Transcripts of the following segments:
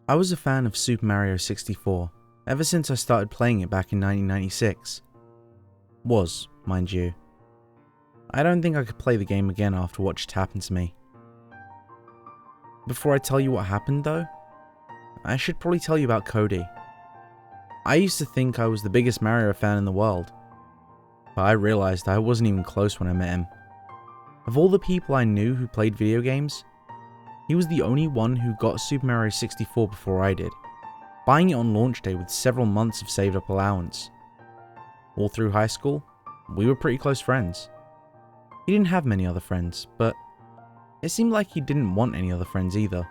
I was a fan of Super Mario 64 ever since I started playing it back in 1996. Was, mind you. I don't think I could play the game again after what just happened to me. Before I tell you what happened though, I should probably tell you about Cody. I used to think I was the biggest Mario fan in the world, but I realized I wasn't even close when I met him. Of all the people I knew who played video games, he was the only one who got Super Mario 64 before I did, buying it on launch day with several months of saved up allowance. All through high school, we were pretty close friends. He didn't have many other friends, but it seemed like he didn't want any other friends either.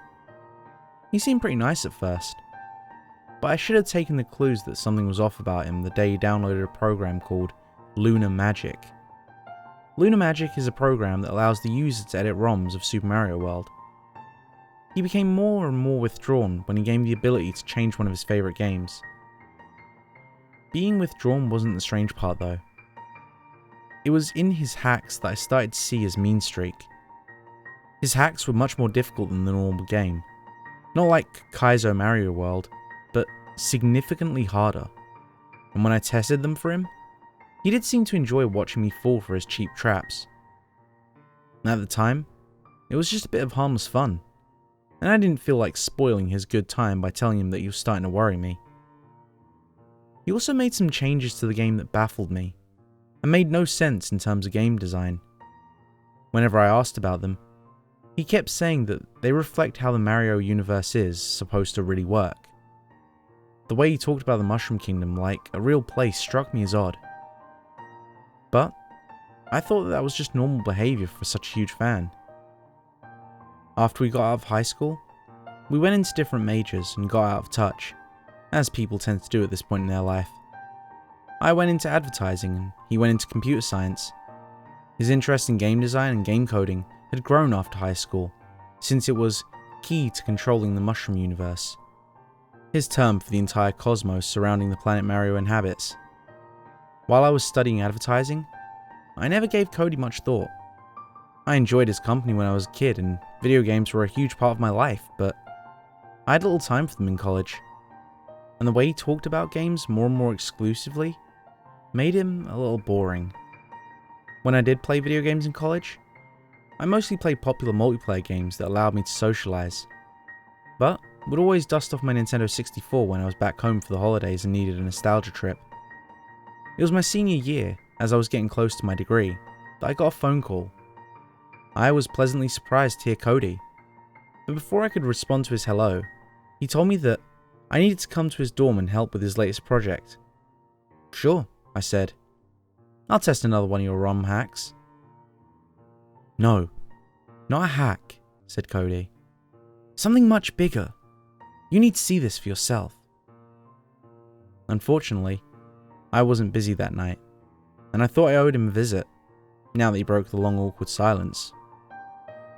He seemed pretty nice at first, but I should have taken the clues that something was off about him the day he downloaded a program called Lunar Magic. Lunar Magic is a program that allows the user to edit ROMs of Super Mario World. He became more and more withdrawn when he gained the ability to change one of his favourite games. Being withdrawn wasn't the strange part though. It was in his hacks that I started to see his mean streak. His hacks were much more difficult than the normal game. Not like Kaizo Mario World, but significantly harder. And when I tested them for him, he did seem to enjoy watching me fall for his cheap traps. And at the time, it was just a bit of harmless fun, and I didn't feel like spoiling his good time by telling him that he was starting to worry me. He also made some changes to the game that baffled me, and made no sense in terms of game design. Whenever I asked about them, he kept saying that they reflect how the Mario universe is supposed to really work. The way he talked about the Mushroom Kingdom like a real place struck me as odd. But I thought that was just normal behaviour for such a huge fan. After we got out of high school, we went into different majors and got out of touch, as people tend to do at this point in their life. I went into advertising and he went into computer science. His interest in game design and game coding had grown after high school, since it was key to controlling the Mushroom Universe, his term for the entire cosmos surrounding the planet Mario inhabits. While I was studying advertising, I never gave Cody much thought. I enjoyed his company when I was a kid and video games were a huge part of my life, but I had little time for them in college. And the way he talked about games more and more exclusively made him a little boring. When I did play video games in college, I mostly played popular multiplayer games that allowed me to socialize, but would always dust off my Nintendo 64 when I was back home for the holidays and needed a nostalgia trip. It was my senior year, as I was getting close to my degree, that I got a phone call. I was pleasantly surprised to hear Cody, but before I could respond to his hello, he told me that I needed to come to his dorm and help with his latest project. Sure, I said. I'll test another one of your ROM hacks. No, not a hack, said Cody. Something much bigger. You need to see this for yourself. Unfortunately, I wasn't busy that night, and I thought I owed him a visit, now that he broke the long awkward silence.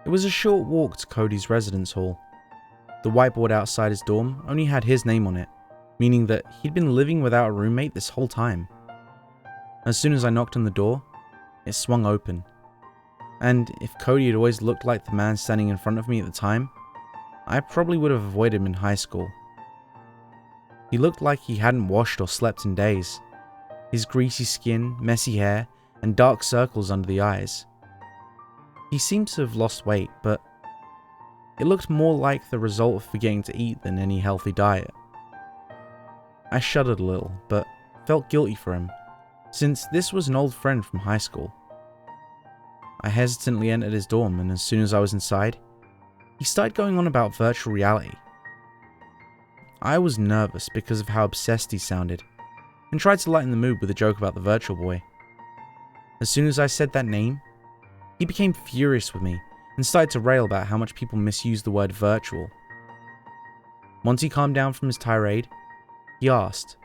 It was a short walk to Cody's residence hall. The whiteboard outside his dorm only had his name on it, meaning that he'd been living without a roommate this whole time. As soon as I knocked on the door, it swung open. And if Cody had always looked like the man standing in front of me at the time, I probably would have avoided him in high school. He looked like he hadn't washed or slept in days. His greasy skin, messy hair, and dark circles under the eyes. He seemed to have lost weight, but it looked more like the result of forgetting to eat than any healthy diet. I shuddered a little, but felt guilty for him, since this was an old friend from high school. I hesitantly entered his dorm, and as soon as I was inside, he started going on about virtual reality. I was nervous because of how obsessed he sounded, and tried to lighten the mood with a joke about the Virtual Boy. As soon as I said that name, he became furious with me and started to rail about how much people misuse the word virtual. Once he calmed down from his tirade, he asked,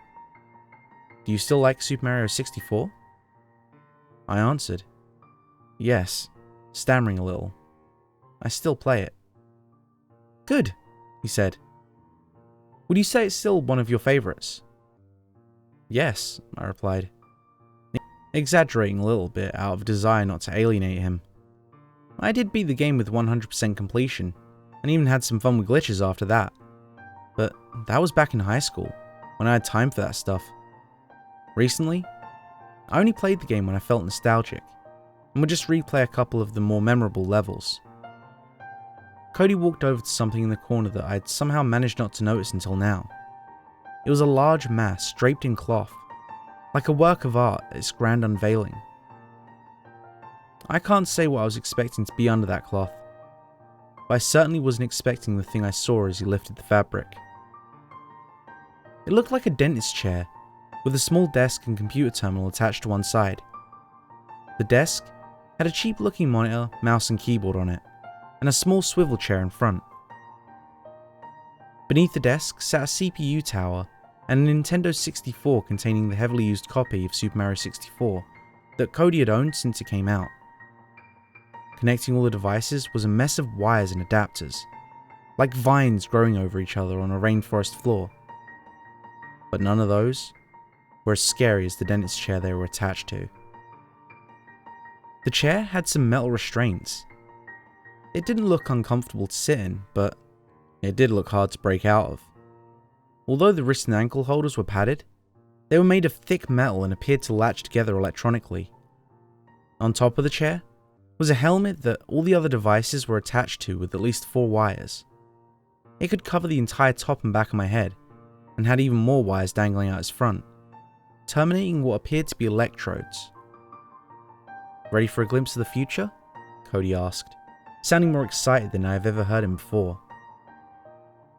"Do you still like Super Mario 64? I answered, "Yes," stammering a little. "I still play it." "Good," he said. "Would you say it's still one of your favorites?" "Yes," I replied, exaggerating a little bit out of a desire not to alienate him. I did beat the game with 100% completion, and even had some fun with glitches after that. But that was back in high school, when I had time for that stuff. Recently, I only played the game when I felt nostalgic, and would just replay a couple of the more memorable levels. Cody walked over to something in the corner that I had somehow managed not to notice until now. It was a large mass draped in cloth, like a work of art at its grand unveiling. I can't say what I was expecting to be under that cloth, but I certainly wasn't expecting the thing I saw as he lifted the fabric. It looked like a dentist chair, with a small desk and computer terminal attached to one side. The desk had a cheap-looking monitor, mouse and keyboard on it, and a small swivel chair in front. Beneath the desk sat a CPU tower and a Nintendo 64 containing the heavily used copy of Super Mario 64 that Cody had owned since it came out. Connecting all the devices was a mess of wires and adapters, like vines growing over each other on a rainforest floor. But none of those were as scary as the dentist chair they were attached to. The chair had some metal restraints. It didn't look uncomfortable to sit in, but it did look hard to break out of. Although the wrist and ankle holders were padded, they were made of thick metal and appeared to latch together electronically. On top of the chair was a helmet that all the other devices were attached to with at least 4 wires. It could cover the entire top and back of my head, and had even more wires dangling out its front, terminating what appeared to be electrodes. "Ready for a glimpse of the future?" Cody asked, sounding more excited than I have ever heard him before.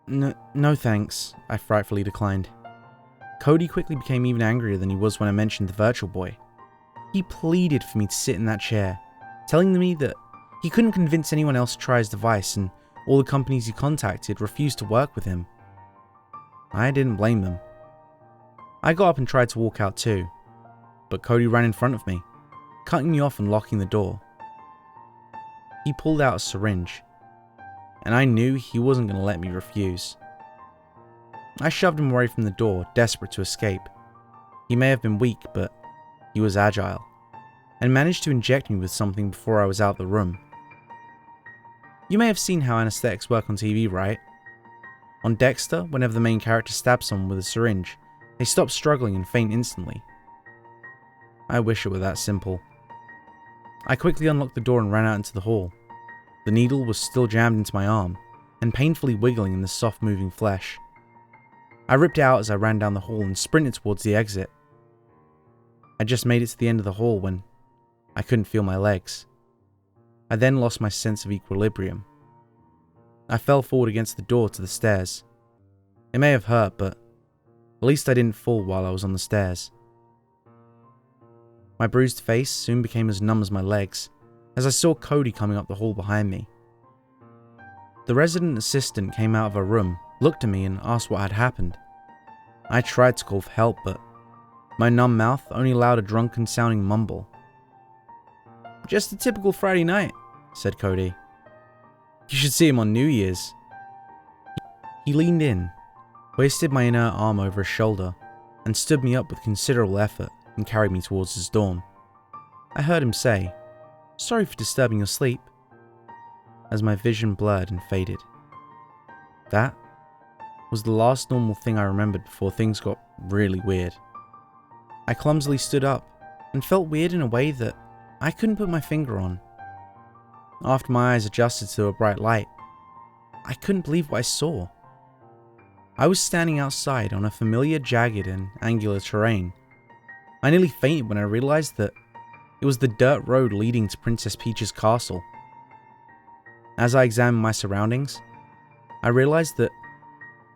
No thanks," I frightfully declined. Cody quickly became even angrier than he was when I mentioned the Virtual Boy. He pleaded for me to sit in that chair, telling me that he couldn't convince anyone else to try his device and all the companies he contacted refused to work with him. I didn't blame them. I got up and tried to walk out too, but Cody ran in front of me, cutting me off and locking the door. He pulled out a syringe, and I knew he wasn't going to let me refuse. I shoved him away from the door, desperate to escape. He may have been weak, but he was agile, and managed to inject me with something before I was out of the room. You may have seen how anesthetics work on TV, right? On Dexter, whenever the main character stabs someone with a syringe, they stop struggling and faint instantly. I wish it were that simple. I quickly unlocked the door and ran out into the hall. The needle was still jammed into my arm, and painfully wiggling in the soft moving flesh. I ripped it out as I ran down the hall and sprinted towards the exit. I just made it to the end of the hall when I couldn't feel my legs. I then lost my sense of equilibrium. I fell forward against the door to the stairs. It may have hurt, but at least I didn't fall while I was on the stairs. My bruised face soon became as numb as my legs, as I saw Cody coming up the hall behind me. The resident assistant came out of her room, looked at me and asked what had happened. I tried to call for help, but my numb mouth only allowed a drunken sounding mumble. "Just a typical Friday night," said Cody. "You should see him on New Year's." He leaned in, hoisted my inert arm over his shoulder, and stood me up with considerable effort and carried me towards his dorm. I heard him say, "Sorry for disturbing your sleep," as my vision blurred and faded. That was the last normal thing I remembered before things got really weird. I clumsily stood up and felt weird in a way that I couldn't put my finger on. After my eyes adjusted to a bright light, I couldn't believe what I saw. I was standing outside on a familiar jagged and angular terrain. I nearly fainted when I realized that it was the dirt road leading to Princess Peach's castle. As I examined my surroundings, I realized that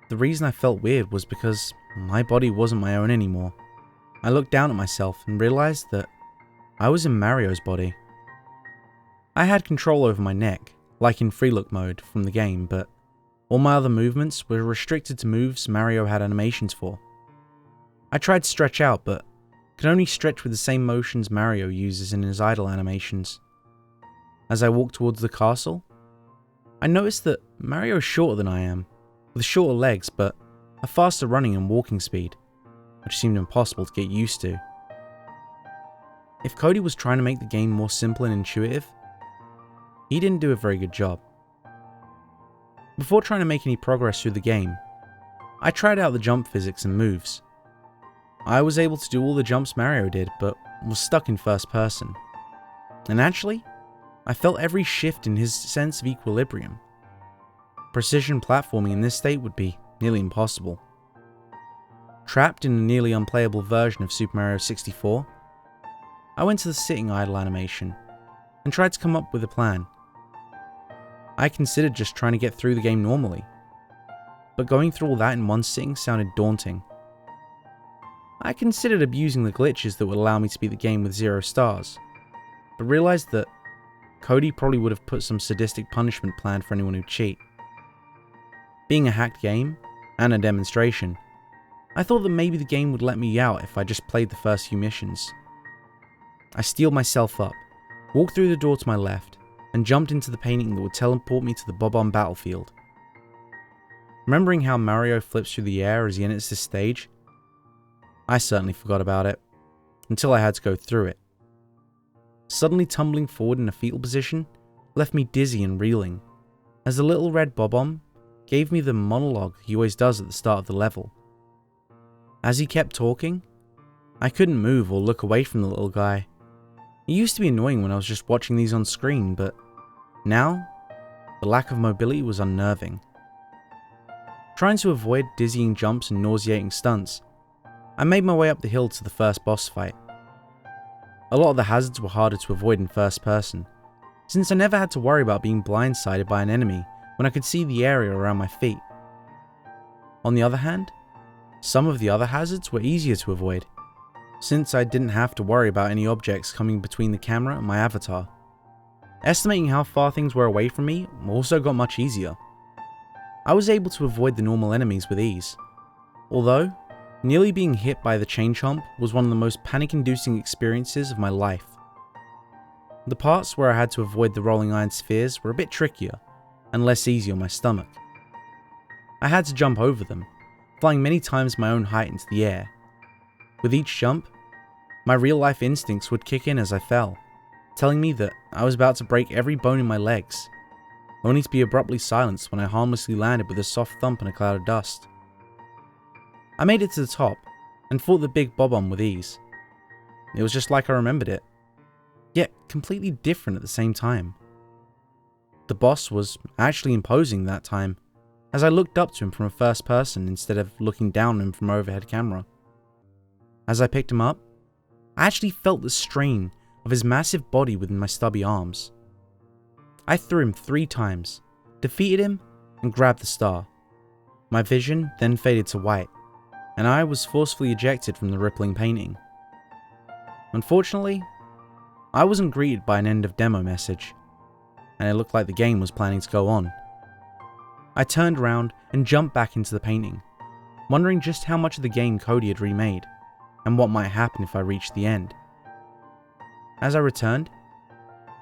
the reason I felt weird was because my body wasn't my own anymore. I looked down at myself and realized that I was in Mario's body. I had control over my neck, like in free look mode from the game, but all my other movements were restricted to moves Mario had animations for. I tried to stretch out, but could only stretch with the same motions Mario uses in his idle animations. As I walked towards the castle, I noticed that Mario is shorter than I am, with shorter legs but a faster running and walking speed, which seemed impossible to get used to. If Cody was trying to make the game more simple and intuitive, he didn't do a very good job. Before trying to make any progress through the game, I tried out the jump physics and moves. I was able to do all the jumps Mario did, but was stuck in first person. And actually, I felt every shift in his sense of equilibrium. Precision platforming in this state would be nearly impossible. Trapped in a nearly unplayable version of Super Mario 64, I went to the sitting idle animation and tried to come up with a plan. I considered just trying to get through the game normally, but going through all that in one sitting sounded daunting. I considered abusing the glitches that would allow me to beat the game with 0 stars, but realized that Cody probably would have put some sadistic punishment planned for anyone who'd cheat. Being a hacked game, and a demonstration, I thought that maybe the game would let me out if I just played the first few missions. I steeled myself up, walked through the door to my left, and jumped into the painting that would teleport me to the Bob-omb battlefield. Remembering how Mario flips through the air as he enters this stage, I certainly forgot about it, until I had to go through it. Suddenly tumbling forward in a fetal position left me dizzy and reeling, as the little red Bob-omb gave me the monologue he always does at the start of the level. As he kept talking, I couldn't move or look away from the little guy. It used to be annoying when I was just watching these on screen, but now, the lack of mobility was unnerving. Trying to avoid dizzying jumps and nauseating stunts, I made my way up the hill to the first boss fight. A lot of the hazards were harder to avoid in first person, since I never had to worry about being blindsided by an enemy when I could see the area around my feet. On the other hand, some of the other hazards were easier to avoid, since I didn't have to worry about any objects coming between the camera and my avatar. Estimating how far things were away from me also got much easier. I was able to avoid the normal enemies with ease, although nearly being hit by the chain chomp was one of the most panic-inducing experiences of my life. The parts where I had to avoid the rolling iron spheres were a bit trickier and less easy on my stomach. I had to jump over them, flying many times my own height into the air. With each jump, my real-life instincts would kick in as I fell, telling me that I was about to break every bone in my legs, only to be abruptly silenced when I harmlessly landed with a soft thump and a cloud of dust. I made it to the top, and fought the big Bob-omb with ease. It was just like I remembered it, yet completely different at the same time. The boss was actually imposing that time, as I looked up to him from a first person instead of looking down on him from an overhead camera. As I picked him up, I actually felt the strain of his massive body within my stubby arms. I threw him 3 times, defeated him, and grabbed the star. My vision then faded to white, and I was forcefully ejected from the rippling painting. Unfortunately, I wasn't greeted by an end of demo message, and it looked like the game was planning to go on. I turned around and jumped back into the painting, wondering just how much of the game Cody had remade, and what might happen if I reached the end. As I returned,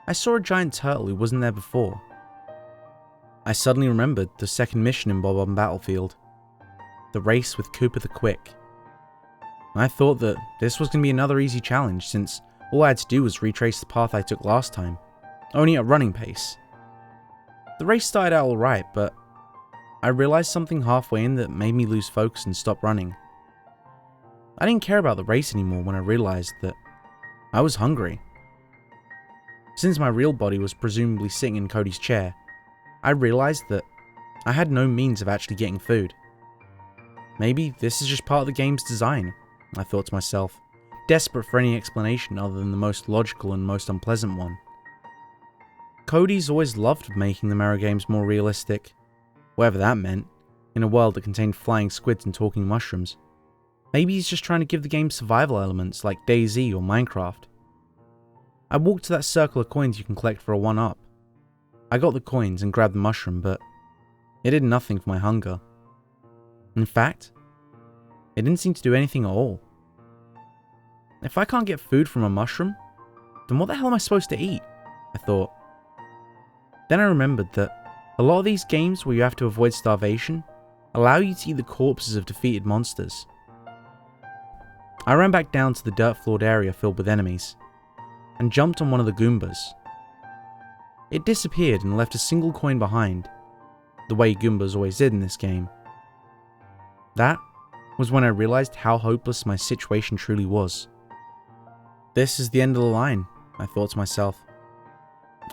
I saw a giant turtle who wasn't there before. I suddenly remembered the second mission in Bob-omb Battlefield, the race with Koopa the Quick. I thought that this was going to be another easy challenge, since all I had to do was retrace the path I took last time, only at running pace. The race started out alright, but I realized something halfway in that made me lose focus and stop running. I didn't care about the race anymore when I realized that I was hungry. Since my real body was presumably sitting in Cody's chair, I realized that I had no means of actually getting food. Maybe this is just part of the game's design, I thought to myself, desperate for any explanation other than the most logical and most unpleasant one. Cody's always loved making the Mario games more realistic, whatever that meant, in a world that contained flying squids and talking mushrooms. Maybe he's just trying to give the game survival elements like DayZ or Minecraft. I walked to that circle of coins you can collect for a 1-up. I got the coins and grabbed the mushroom, but it did nothing for my hunger. In fact, it didn't seem to do anything at all. If I can't get food from a mushroom, then what the hell am I supposed to eat? I thought. Then I remembered that a lot of these games where you have to avoid starvation allow you to eat the corpses of defeated monsters. I ran back down to the dirt-floored area filled with enemies, and jumped on one of the Goombas. It disappeared and left a single coin behind, the way Goombas always did in this game. That was when I realized how hopeless my situation truly was. This is the end of the line, I thought to myself.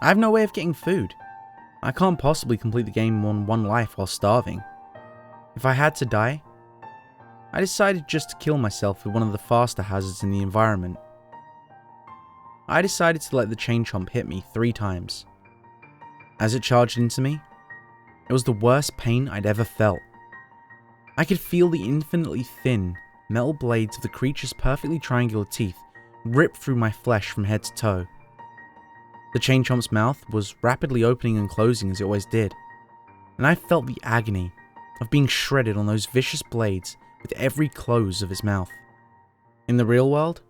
I have no way of getting food. I can't possibly complete the game on one life while starving. If I had to die, I decided just to kill myself with one of the faster hazards in the environment. I decided to let the chain chomp hit me 3 times. As it charged into me, it was the worst pain I'd ever felt. I could feel the infinitely thin, metal blades of the creature's perfectly triangular teeth rip through my flesh from head to toe. The chain chomp's mouth was rapidly opening and closing as it always did, and I felt the agony of being shredded on those vicious blades with every close of its mouth. In the real world,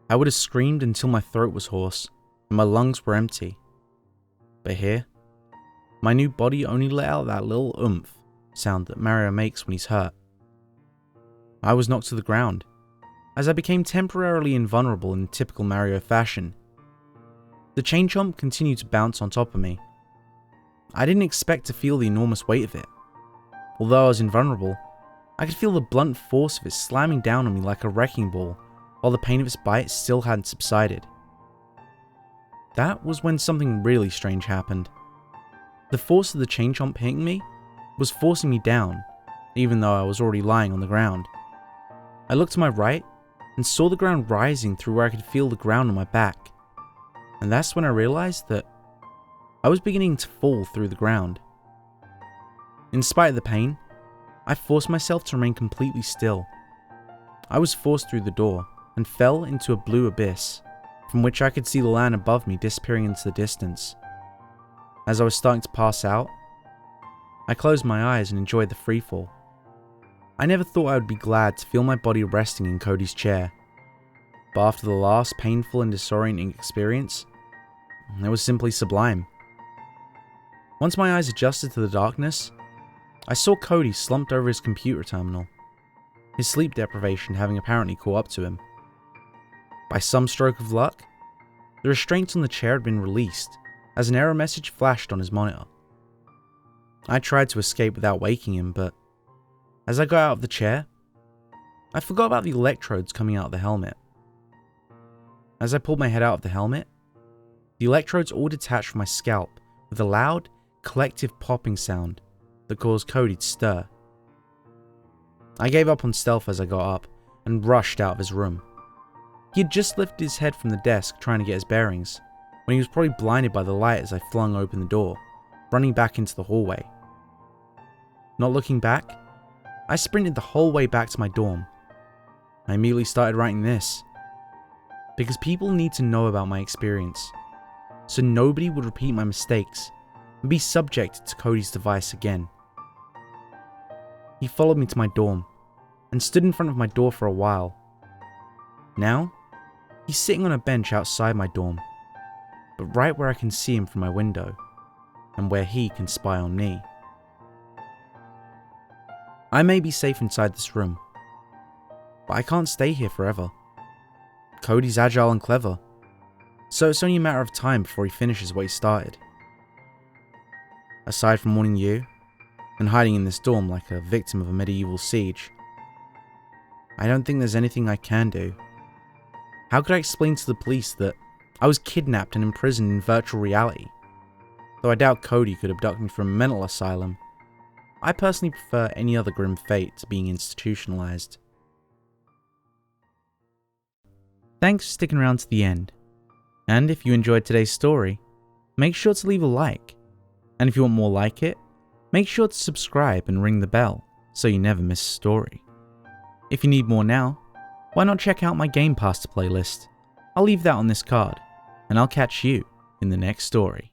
I would have screamed until my throat was hoarse and my lungs were empty. But here, my new body only let out that little oomph sound that Mario makes when he's hurt. I was knocked to the ground, as I became temporarily invulnerable in typical Mario fashion. The chain chomp continued to bounce on top of me. I didn't expect to feel the enormous weight of it. Although I was invulnerable, I could feel the blunt force of it slamming down on me like a wrecking ball, while the pain of its bite still hadn't subsided. That was when something really strange happened. The force of the chain chomp hitting me was forcing me down, even though I was already lying on the ground. I looked to my right and saw the ground rising through where I could feel the ground on my back. And that's when I realized that I was beginning to fall through the ground. In spite of the pain, I forced myself to remain completely still. I was forced through the door and fell into a blue abyss, from which I could see the land above me disappearing into the distance. As I was starting to pass out, I closed my eyes and enjoyed the freefall. I never thought I would be glad to feel my body resting in Cody's chair, but after the last painful and disorienting experience, it was simply sublime. Once my eyes adjusted to the darkness, I saw Cody slumped over his computer terminal, his sleep deprivation having apparently caught up to him. By some stroke of luck, the restraints on the chair had been released as an error message flashed on his monitor. I tried to escape without waking him, but as I got out of the chair, I forgot about the electrodes coming out of the helmet. As I pulled my head out of the helmet, the electrodes all detached from my scalp with a loud, collective popping sound that caused Cody to stir. I gave up on stealth as I got up and rushed out of his room. He had just lifted his head from the desk trying to get his bearings, when he was probably blinded by the light as I flung open the door, running back into the hallway. Not looking back, I sprinted the whole way back to my dorm. I immediately started writing this, because people need to know about my experience, so nobody would repeat my mistakes and be subjected to Cody's device again. He followed me to my dorm and stood in front of my door for a while. Now, he's sitting on a bench outside my dorm, but right where I can see him from my window, and where he can spy on me. I may be safe inside this room, but I can't stay here forever. Cody's agile and clever, so it's only a matter of time before he finishes what he started. Aside from warning you, and hiding in this dorm like a victim of a medieval siege, I don't think there's anything I can do. How could I explain to the police that I was kidnapped and imprisoned in virtual reality? Though I doubt Cody could abduct me from a mental asylum, I personally prefer any other grim fate to being institutionalized. Thanks for sticking around to the end. And if you enjoyed today's story, make sure to leave a like. And if you want more like it, make sure to subscribe and ring the bell so you never miss a story. If you need more now, why not check out my Gamepasta playlist? I'll leave that on this card, and I'll catch you in the next story.